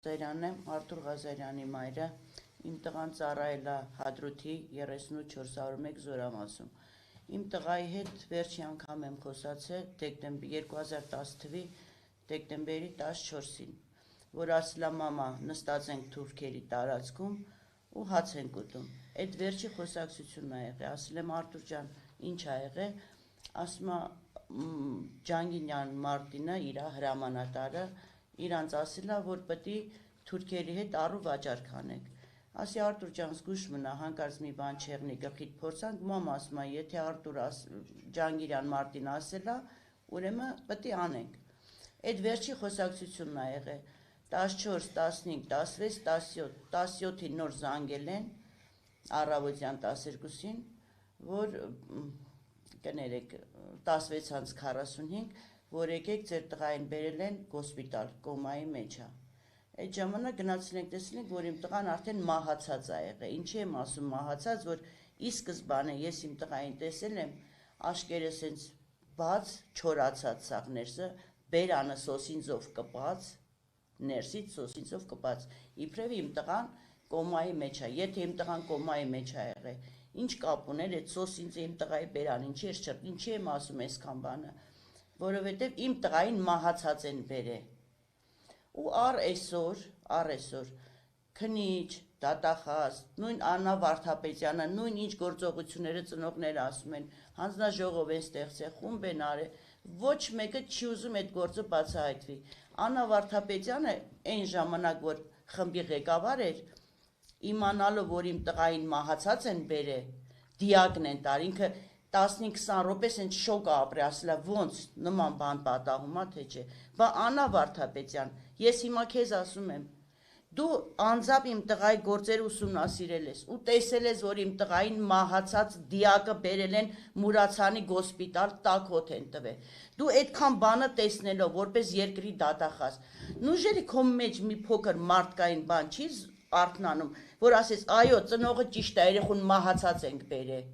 Ղազարյանն եմ, Արթուր Ղազարյանի մայրը, իմ տղան ծառայել է Հադրութի 38-401 զորամասում։ Իմ տղայի հետ վերջի անգամ եմ խոսացել 2010 թվականի դեկտեմբերի 14-ին, որ ասել է մամա նստած ենք թուրքերի տարածքում ու հաց ենք ուտում։ Այդ վերջի խոսակցությունն ա եղել, ասել եմ Արթուր ջան, ինչ ա եղել, ասում է Ջանգինյան Մարտինը, իր հրամանատարը, իրանց ասել է, որ պետք է թուրքերի հետ առու վաճառք անենք։ Ասի Արթուր ջան, զգույշ մնա, հանկարծ մի բան չեղնի, գլխիդ փորձանք, մամա ասում է, եթե Արթուր Ջանգիրյան Մարտին ասել է, ուրեմն պետք է անենք։ Այդ վերջի խոսակցությունն ա եղել 14, 15, 16, 17, 17-ին նոր զանգել են, առավոտյան 12-ին, որ կներեք 16:45, որ եկեք ձեր տղային բերել են հոսպիտալ, կոմայի մեջ է։ Այդ ժամանակ գնացել ենք տեսնել, որ իմ տղան արդեն մահացած ա եղել։ Ինչի եմ ասում մահացած, որ ի սկզբանե ես իմ տղային տեսել եմ, աշկերը սենց բաց, չորացած սաղ ներսը, բերանը սոսինձով կպած, ներսից սոսինձով կպած, իբրև իմ տղան կոմայի մեջ է, եթե իմ տղան կոմայի մեջ ա եղել, ինչ կապ ուներ այդ սոսինձը իմ տղայի բերան, ինչի եմ ասում այսքան բանը, որովհետև իմ տղային մահացած են բերել։ Ու առ այսօր քնիչ, դատախազ, նույն Աննա Վարդապետյանը, նույն ինչ գործողությունները ծնողները ասում են, հանձնաժողով են ստեղծել, խումբ են արել, ոչ մեկը չի ուզում այդ գործը բացահայտվի։ Աննա Վարդապետյանը այն ժամանակ, որ խմբի ղեկավար էր, իմանալով, որ իմ տղային մահացած են բերել, դիակն են տար, ինքը 15-20 րոպե սենց շոկ ա ապրել, ասել ա ոնց նման բան պատահում ա թե չէ։ Բա Աննա Վարդապետյան, ես հիմա քեզ ասում եմ, դու անձամբ իմ տղայի գործերը ուսումնասիրել ես ու տեսել ես, որ իմ տղային մահացած դիակը բերել են Մուրացանի հոսպիտալ, տաք հոտ են տվել։ Դու այդքան բանը տեսնելով, որպես երկրի դատախազ, նույնժելի քո մեջ մի փոքր մարդկային բան չի արթնանում, որ ասես այո, ծնողը ճիշտ է, երեխուն մահացած ենք բերել։